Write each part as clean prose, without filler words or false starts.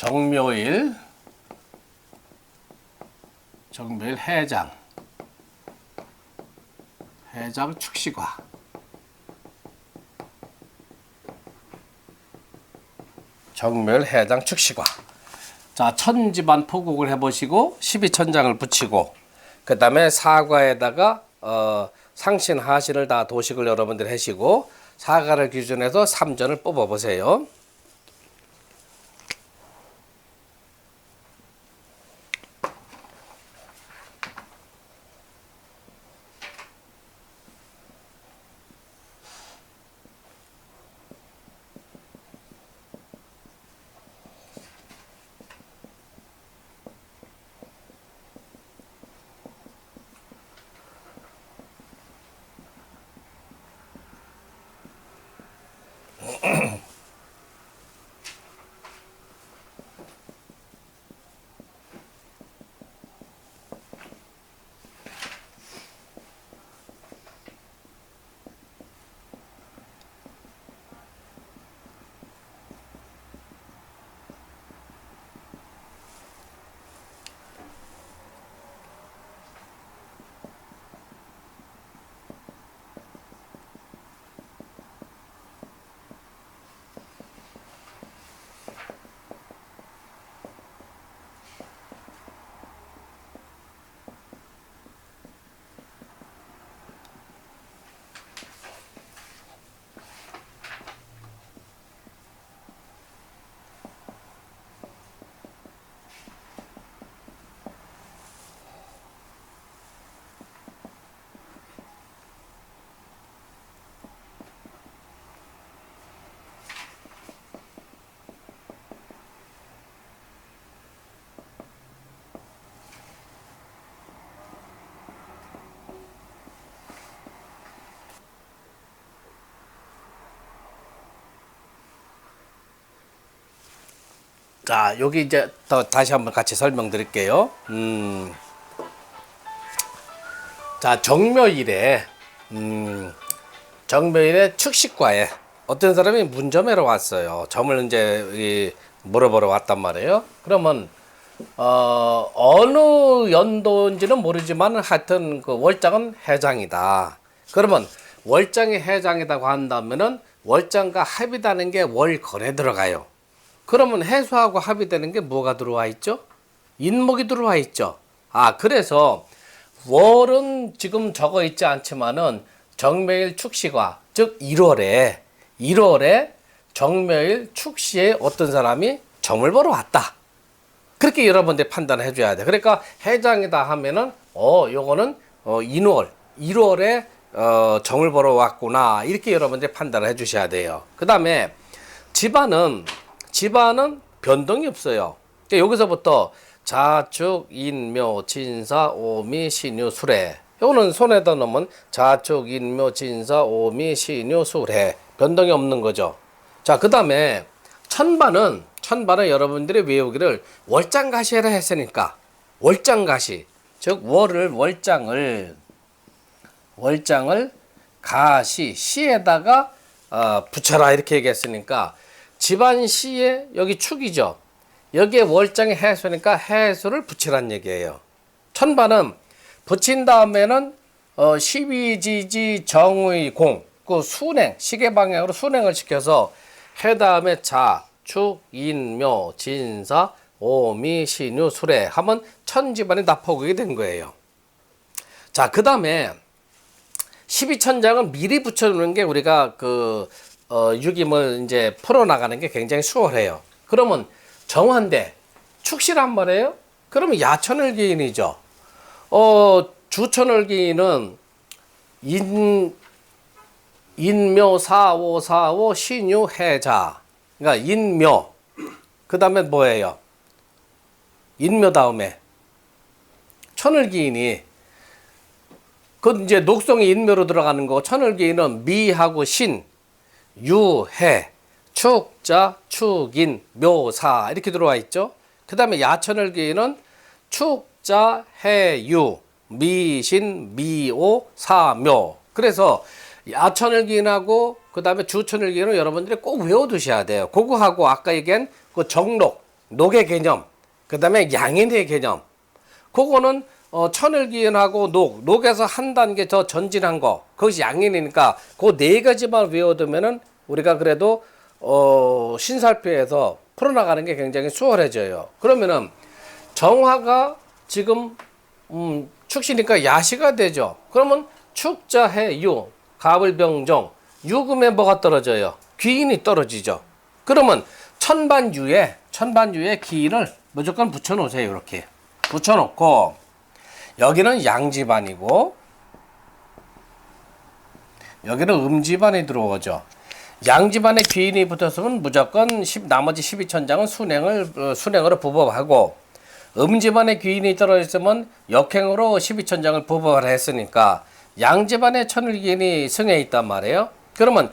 정묘일 해장 축식과. 정묘일 해장 축식과. 자, 천지반 포국을 해보시고 12천장을 붙이고 그 다음에 사과에다가 상신 하신을 다 도식을 여러분들 하시고 사과를 기준해서 삼전을 뽑아보세요. 자, 여기 이제 다시 한번 같이 설명드릴게요. 자, 정묘일에 축식과에 어떤 사람이 문점회로 왔어요. 점을 이제 물어보러 왔단 말이에요. 그러면 어느 연도인지는 모르지만 하여튼 그 월장은 해장이다. 그러면 월장이 해장이라고 한다면은 월장과 합이다는 게 월건에 들어가요. 그러면 해수하고 합의되는 게 뭐가 들어와 있죠? 인목이 들어와 있죠. 아, 그래서 월은 지금 적어 있지 않지만은 정묘일 축시과, 즉 1월에 정묘일 축시에 어떤 사람이 점을 보러 왔다. 그렇게 여러분들 판단해 줘야 돼. 그러니까 해장이다 하면은 요거는 인월 1월에 정을 보러 왔구나. 이렇게 여러분들 판단을 해 주셔야 돼요. 그다음에 집안은 변동이 없어요. 그러니까 여기서부터 자축, 인묘, 진사, 오미, 신유, 수래. 요거는 손에다 넣으면 자축, 인묘, 진사, 오미, 신유, 수래. 변동이 없는 거죠. 자, 그 다음에 천반은 여러분들이 외우기를 월장가시라 했으니까 월장가시, 즉 월장을 가시, 시에다가 붙여라 이렇게 얘기했으니까 집안 시에 여기 축이죠. 여기에 월장이 해수니까 해수를 붙이란 얘기예요. 천반은 붙인 다음에는 12지지 정의 공, 그 순행, 시계 방향으로 순행을 시켜서 해 다음에 자, 축, 인묘, 진사, 오미, 신유, 수래 하면 천집안이 다 포국이 된 거예요. 자, 그 다음에 12천장은 미리 붙여놓는 게 우리가 유김을 이제 풀어나가는 게 굉장히 수월해요. 그러면 정환대, 축시란 말이에요? 그러면 야천을기인이죠. 주천을기인은 인묘, 사오, 신유, 해자. 그러니까 인묘. 그 다음에 뭐예요? 인묘 다음에 천을기인이 그 이제 녹성이 인묘로 들어가는 거. 천을기인은 미하고 신, 유, 해, 축자, 축인, 묘사 이렇게 들어와 있죠. 그 다음에 야천을기인은 축자, 해, 유, 미신, 미오, 사, 묘. 그래서 야천을기인하고 그 다음에 주천을기인은 여러분들이 꼭 외워두셔야 돼요. 그거하고 아까 얘기한 그 정록, 녹의 개념, 그 다음에 양인의 개념. 그거는 천을기운하고 녹에서 한 단계 더 전진한 거, 그것이 양인이니까 그 네 가지만 외워두면은 우리가 그래도 신살피에서 풀어나가는 게 굉장히 수월해져요. 그러면은 정화가 지금 축시니까 야시가 되죠. 그러면 축자해유, 갑을병정, 유금에 뭐가 떨어져요? 귀인이 떨어지죠. 그러면 천반유에 기인을 무조건 붙여놓으세요. 이렇게 붙여놓고 여기는 양집안이고 여기는 음집안이 들어오죠. 양집안에 귀인이 붙었으면 무조건 나머지 12천장은 순행으로 부법하고, 음집안에 귀인이 떨어졌으면 역행으로 12천장을 부법을 했으니까 양집안에 천을기인이 승해 있단 말이에요. 그러면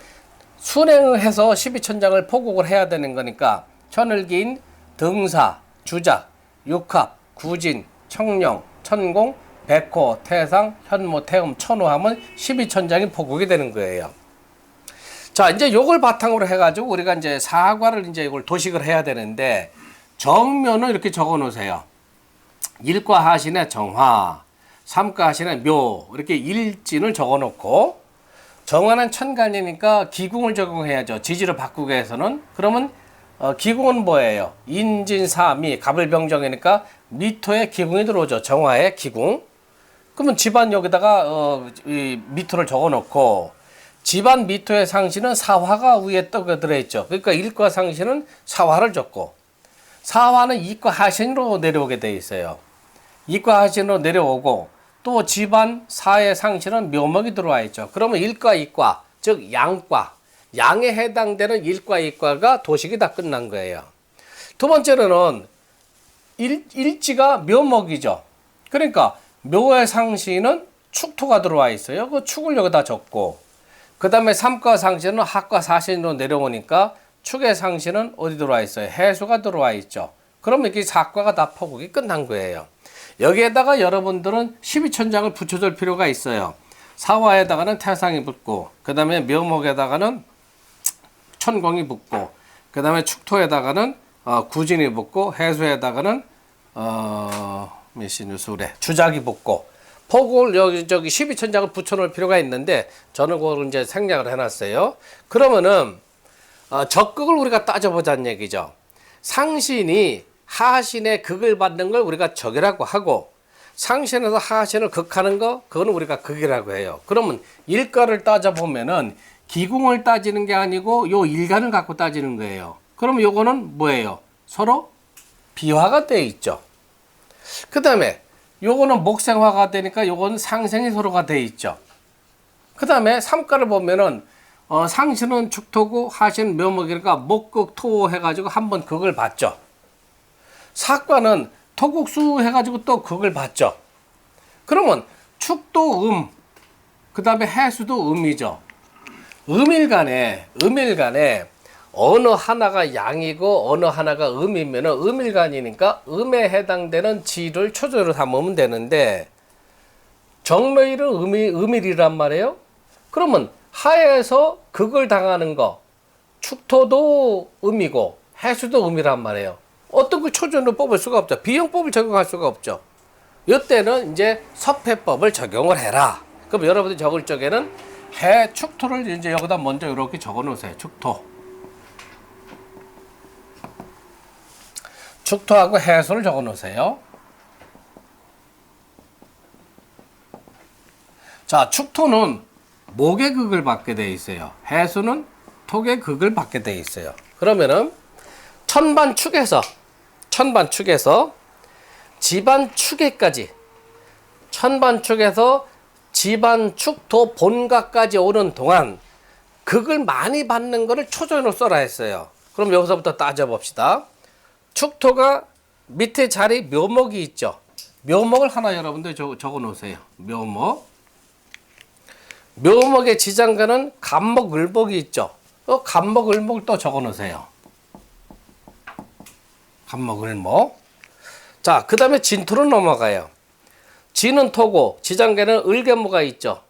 순행을 해서 12천장을 포곡을 해야 되는 거니까 천을기인, 등사, 주작, 육합, 구진, 청령, 천공, 백호, 태상, 현무, 태음, 천호하면 12천장이 포곡이 되는 거예요. 자, 이제 요걸 바탕으로 해가지고 우리가 이제 사과를 이제 이걸 도식을 해야 되는데, 정묘는 이렇게 적어 놓으세요. 일과 하신의 정화, 삼과 하신의 묘, 이렇게 일진을 적어 놓고, 정화는 천간이니까 기궁을 적용해야죠. 지지를 바꾸기 위해서는. 그러면 기궁은 뭐예요? 인진사미, 갑을병정이니까 미토에 기궁이 들어오죠. 정화에 기궁. 그러면 집안 여기다가 이 미토를 적어 놓고, 집안 미토의 상신은 사화가 위에 떠 들어있죠. 그러니까 일과 상신은 사화를 적고, 사화는 이과 하신으로 내려오게 돼 있어요. 이과 하신으로 내려오고, 또 집안 사의 상신은 묘목이 들어와 있죠. 그러면 일과 이과, 즉 양과, 양에 해당되는 일과 이과가 도식이 다 끝난 거예요. 두 번째로는 일지가 묘목이죠. 그러니까 묘의 상신은 축토가 들어와 있어요. 그 축을 여기다 적고, 그 다음에 삼과 상신은 합과 사신으로 내려오니까 축의 상신은 어디 들어와 있어요? 해수가 들어와 있죠. 그러면 이렇게 사과가 다 포국이 끝난 거예요. 여기에다가 여러분들은 12천장을 붙여줄 필요가 있어요. 사화에다가는 태상이 붙고, 그 다음에 묘목에다가는 천공이 붙고, 그 다음에 축토에다가는 구진이 붙고, 해수에다가는 미신유술에 주작이 붙고, 포국을 여기 12천장을 붙여놓을 필요가 있는데, 저는 그걸 이제 생략을 해놨어요. 그러면은 적극을 우리가 따져보자는 얘기죠. 상신이 하신의 극을 받는 걸 우리가 적이라고 하고, 상신에서 하신을 극하는 거, 그거는 우리가 극이라고 해요. 그러면 일가를 따져보면은 기궁을 따지는 게 아니고 요 일간을 갖고 따지는 거예요. 그러면 요거는 뭐예요? 서로 비화가 되어 있죠. 그 다음에 요거는 목생화가 되니까 요거는 상생이 서로가 되어 있죠. 그 다음에 삼가를 보면은 상신은 축토고 하신은 묘목이니까 목극 토 해가지고 한번 극을 봤죠. 사과는 토국수 해가지고 또 극을 봤죠. 그러면 축도 그 다음에 해수도 음이죠. 음일간에 어느 하나가 양이고 어느 하나가 음이면은 음일간이니까 음에 해당되는 지를 초조로 삼으면 되는데, 정묘일은 음일이란 말이에요. 그러면 하에서 극을 당하는 거, 축토도 음이고 해수도 음이란 말이에요. 어떤 그 초전으로 뽑을 수가 없죠. 비용법을 적용할 수가 없죠. 이때는 이제 섭해법을 적용을 해라. 그럼 여러분들이 적을 적에는 해 축토를 이제 여기다 먼저 이렇게 적어 놓으세요. 축토하고 해수를 적어 놓으세요. 자, 축토는 목의 극을 받게 돼 있어요. 해수는 톡의 극을 받게 돼 있어요. 그러면은 천반축에서 집안축에까지, 천반축에서 집안축토 본가까지 오는 동안 극을 많이 받는 거를 초전으로 써라 했어요. 그럼 여기서부터 따져봅시다. 축토가 밑에 자리 묘목이 있죠. 묘목을 하나 여러분들 적어 놓으세요. 묘목의 지장간은 간목을목이 있죠. 간목을목을 또 적어 놓으세요. 간목을목. 자, 그 다음에 진토로 넘어가요. 진은 토고, 지장간에는 을개모가 있죠.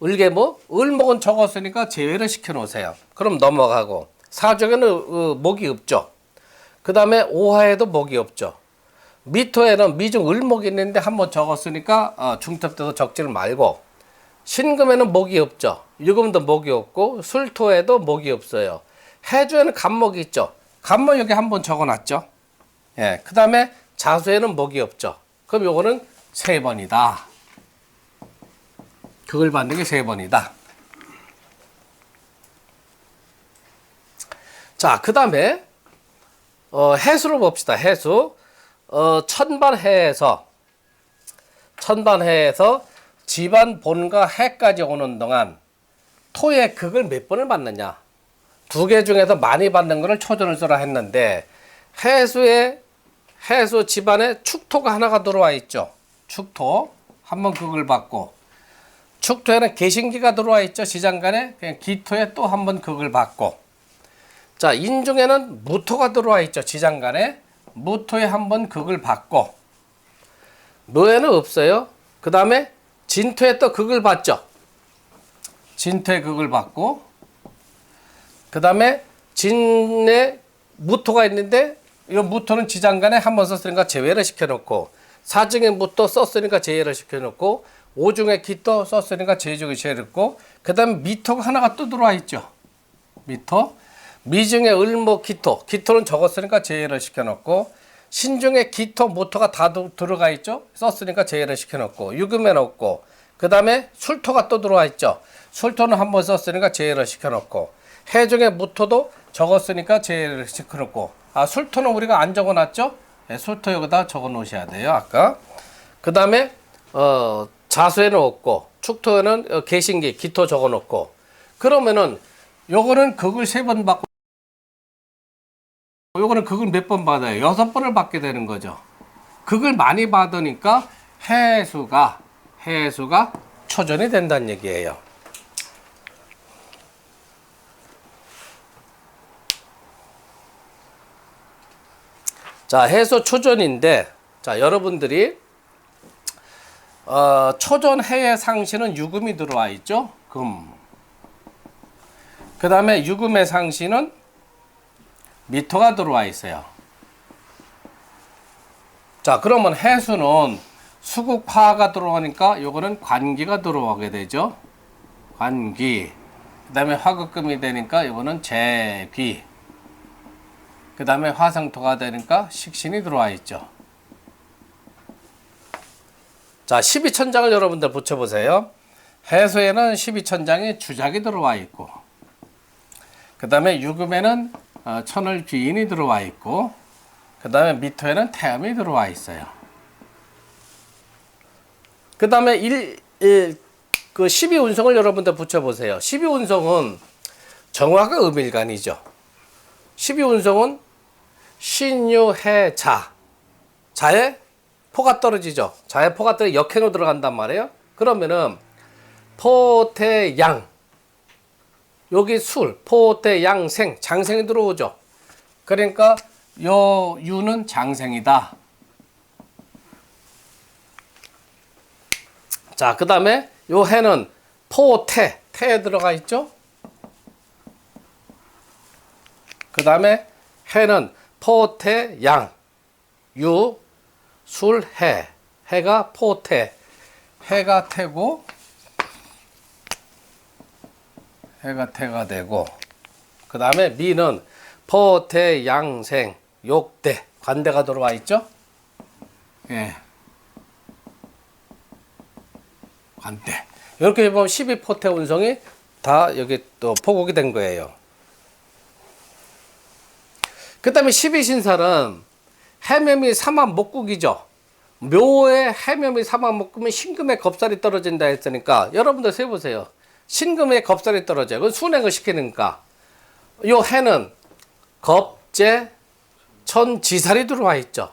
을개모, 을목은 적었으니까 제외를 시켜 놓으세요. 그럼 넘어가고, 사족에는 목이 없죠. 그 다음에 오하에도 목이 없죠. 미토에는 미중 을목이 있는데 한번 적었으니까 중첩돼서 적지를 말고, 신금에는 목이 없죠. 유금도 목이 없고, 술토에도 목이 없어요. 해주에는 간목이 있죠. 간목 여기 한번 적어놨죠. 예, 그 다음에 자수에는 목이 없죠. 그럼 요거는 3번이다. 그걸 받는 게 3번이다. 자, 그 다음에 해수를 봅시다. 해수. 천반해에서 집안 본과 해까지 오는 동안 토의 극을 몇 번을 받느냐. 2개 중에서 많이 받는 거를 초전을 써라 했는데, 해수 집안에 축토가 하나가 들어와 있죠. 축토 한번 극을 받고, 축토에는 개신기가 들어와 있죠. 시장간에. 그냥 기토에 또 한번 극을 받고, 자, 인중에는 무토가 들어와 있죠. 지장간에. 무토에 한번 극을 받고, 묘에는 없어요. 그 다음에 진토에 또 극을 받죠. 진토에 극을 받고, 그 다음에 진에 무토가 있는데, 이 무토는 지장간에 한번 썼으니까 제외를 시켜놓고, 사중에 무토 썼으니까 제외를 시켜놓고, 오중에 기토 썼으니까 제중에 제외했고, 그 다음에 미토가 하나가 또 들어와 있죠. 미토. 미중에 을목 기토. 기토는 적었으니까 제외를 시켜놓고, 신중에 기토 무토가 다 들어가 있죠. 썼으니까 제외를 시켜놓고, 유금에 넣고, 그 다음에 술토가 또 들어와 있죠. 술토는 한번 썼으니까 제외를 시켜놓고, 해중에 무토도 적었으니까 제외를 시켜놓고, 술토는 우리가 안 적어놨죠. 네, 술토 여기다 적어 놓으셔야 돼요. 아까. 그 다음에 자수에는 없고, 축토에는 개신기 기토 적어 놓고, 그러면은 요거는 극을 3번 받고, 요거는 극을 몇 번 받아요? 6번을 받게 되는 거죠. 극을 많이 받으니까 해수가 초전이 된다는 얘기예요. 자, 해수 초전인데, 자, 여러분들이 초전 해의 상시는 유금이 들어와 있죠. 금. 그 다음에 유금의 상시는 미토가 들어와 있어요. 자, 그러면 해수는 수국화가 들어오니까 요거는 관기가 들어오게 되죠. 관기. 그 다음에 화극금이 되니까 요거는 재귀. 그 다음에 화성토가 되니까 식신이 들어와 있죠. 자, 12천장을 여러분들 붙여보세요. 해수에는 12천장에 주작이 들어와 있고, 그 다음에 유금에는 천을 귀인이 들어와 있고, 그 다음에 미토에는 태음이 들어와 있어요. 그 다음에 12운성을 여러분들 붙여보세요. 12운성은 정화가 음일간이죠. 12운성은 신유해 자. 자에 포가 떨어지죠. 자에 포가 떨어져 역행으로 들어간단 말이에요. 그러면은 포태양. 여기 술, 포태양생, 장생이 들어오죠. 그러니까 요 유는 장생이다. 자, 그 다음에 요 해는 포태, 태에 들어가 있죠. 그 다음에 해는 포태양, 유, 술, 해. 해가 포태, 해가 태고, 해가 태가 되고, 그 다음에 미는 포태양생, 욕대, 관대가 들어와 있죠. 예. 관대. 이렇게 보면 12포태 운성이 다 여기 또 포곡이 된 거예요. 그 다음에 12신살은 해묘미 삼합 목국이죠. 묘에 해묘미 삼합 목국이면 신금의 겁살이 떨어진다 했으니까 여러분들 세보세요. 신금의 겁살이 떨어져요. 그건 순행을 시키니까. 요 해는 겁재, 천, 지살이 들어와 있죠.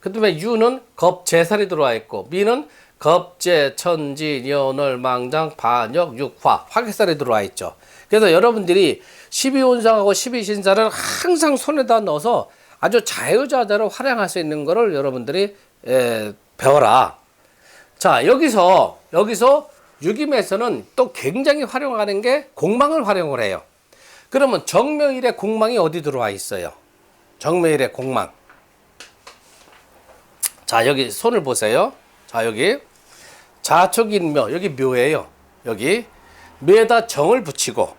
그 다음에 유는 겁재살이 들어와 있고, 미는 겁재, 천지, 연월, 망장, 반역, 육화, 화개살이 들어와 있죠. 그래서 여러분들이 12운상하고 12신살을 항상 손에다 넣어서 아주 자유자재로 활용할 수 있는 거를 여러분들이 배워라. 자, 여기서 유김에서는 또 굉장히 활용하는 게 공망을 활용을 해요. 그러면 정명일에 공망이 어디 들어와 있어요? 정묘일의 공망. 자, 여기 손을 보세요. 자, 여기 자축인묘, 여기 묘예요. 여기 묘에다 정을 붙이고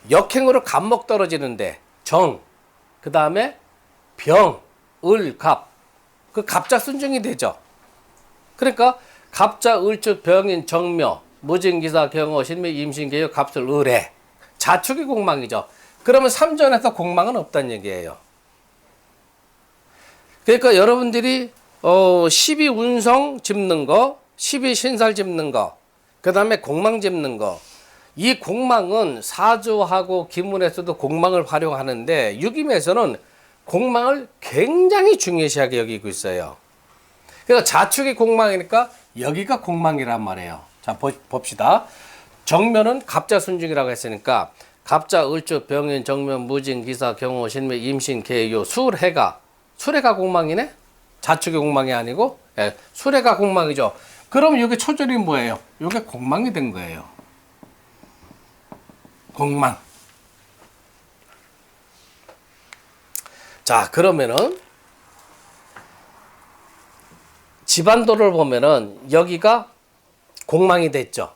역행으로 갑목 떨어지는데 정, 그 다음에 병, 을, 갑. 그 갑자 순증이 되죠. 그러니까 갑자, 을축, 병인, 정묘, 무진기사, 경호, 신묘, 임신계요, 갑술, 을해. 자축이 공망이죠. 그러면 삼전에서 공망은 없다는 얘기예요. 그러니까 여러분들이 12운성 짚는 거, 12신살 짚는 거, 그 다음에 공망 짚는 거. 이 공망은 사주하고 기문에서도 공망을 활용하는데 유김에서는 공망을 굉장히 중요시하게 여기고 있어요. 그러니까 자축이 공망이니까 여기가 공망이란 말이에요. 자, 봅시다. 정묘는 갑자 순중이라고 했으니까 갑자, 을축, 병인, 정묘, 무진, 기사, 경호, 신묘, 임신, 계요, 술해가. 술해가 공망이네? 자축이 공망이 아니고 술해가 공망이죠. 그럼 여기 초절이 뭐예요? 이게 공망이 된 거예요. 공망. 자, 그러면은 집안도를 보면은 여기가 공망이 됐죠.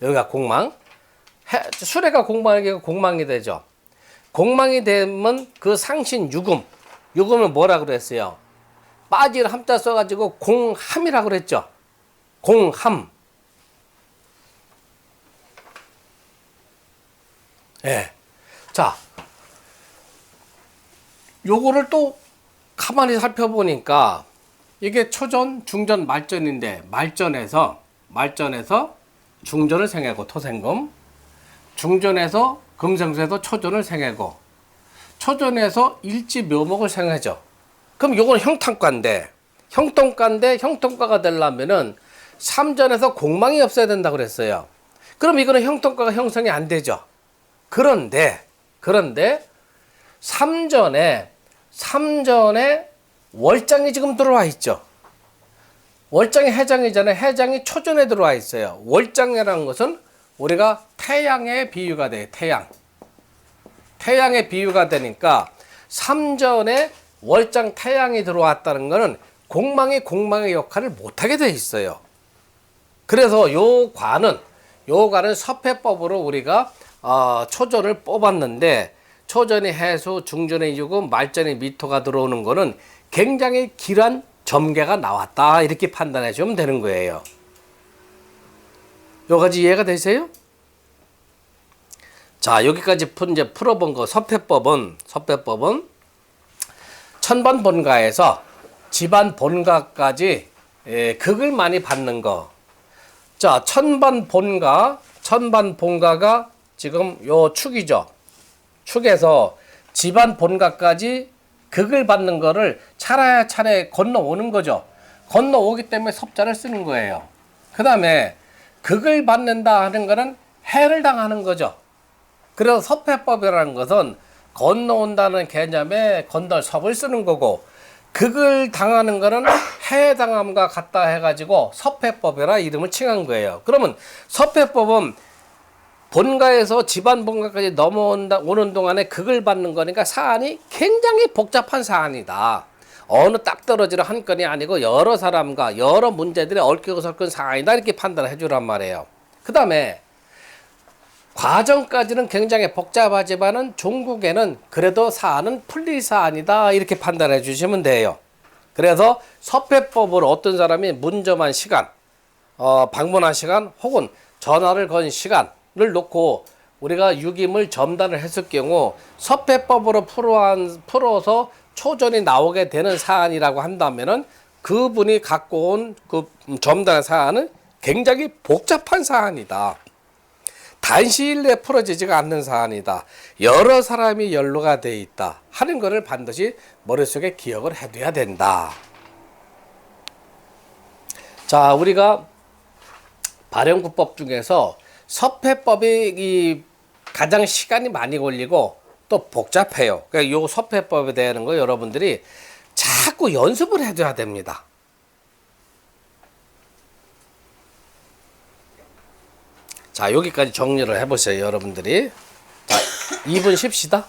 여기가 공망. 수레가 공망이 되죠. 공망이 되면 그 상신 유금. 유금을 뭐라 그랬어요? 빠질 함자 써가지고 공함이라고 그랬죠. 공함. 예. 자, 요거를 또 가만히 살펴보니까 이게 초전, 중전, 말전인데 말전에서 중전을 생하고 토생금, 중전에서 금생수에서 초전을 생하고 초전에서 일지 묘목을 생하죠. 그럼 요거는 형통과인데 형통과가 되려면은 삼전에서 공망이 없어야 된다고 그랬어요. 그럼 이거는 형통과가 형성이 안 되죠. 그런데 삼전에 월장이 지금 들어와 있죠. 월장이 해장이잖아요. 해장이 초전에 들어와 있어요. 월장이라는 것은 우리가 태양의 비유가 돼요. 태양의 비유가 되니까 삼전에 월장 태양이 들어왔다는 것은 공망이 공망의 역할을 못하게 돼 있어요. 그래서 요 관은 서폐법으로 우리가 초전을 뽑았는데 초전이 해수, 중전의 유금, 말전의 미토가 들어오는 거는 굉장히 길한 점괘가 나왔다 이렇게 판단해 주면 되는 거예요. 요까지 이해가 되세요? 자, 여기까지 이제 풀어본 거 서폐법은 천반 본가에서 집안 본가까지 극을 많이 받는 거. 자, 천반 본가가 지금 요 축이죠. 축에서 집안 본가까지 극을 받는 거를 차례 건너오는 거죠. 건너오기 때문에 섭자를 쓰는 거예요. 그 다음에 극을 받는다 하는 거는 해를 당하는 거죠. 그래서 서폐법이라는 것은 건너온다는 개념에 건널섭을 쓰는 거고 극을 당하는 거는 해당함과 같다 해가지고 서폐법이라 이름을 칭한 거예요. 그러면 서폐법은 본가에서 집안 본가까지 오는 동안에 극을 받는 거니까 사안이 굉장히 복잡한 사안이다. 어느 딱 떨어지는 한 건이 아니고 여러 사람과 여러 문제들이 얽히고 설킨 사안이다 이렇게 판단을 해주란 말이에요. 그 다음에 과정까지는 굉장히 복잡하지만은 종국에는 그래도 사안은 풀릴 사안이다 이렇게 판단해 주시면 돼요. 그래서 서폐법으로 어떤 사람이 문점한 시간, 방문한 시간 혹은 전화를 건 시간을 놓고 우리가 유김을 점단을 했을 경우 서폐법으로 풀어서 초전이 나오게 되는 사안이라고 한다면은 그분이 갖고 온 그 점단한 사안은 굉장히 복잡한 사안이다. 단시일 내에 풀어지지가 않는 사안이다. 여러 사람이 연루가 돼 있다 하는 것을 반드시 머릿속에 기억을 해둬야 된다. 자, 우리가 발행구법 중에서 서폐법이 가장 시간이 많이 걸리고 또 복잡해요. 그러니까 요 서폐법에 대한 거 여러분들이 자꾸 연습을 해줘야 됩니다. 자, 여기까지 정리를 해보세요, 여러분들이. 자, 2분 쉽시다.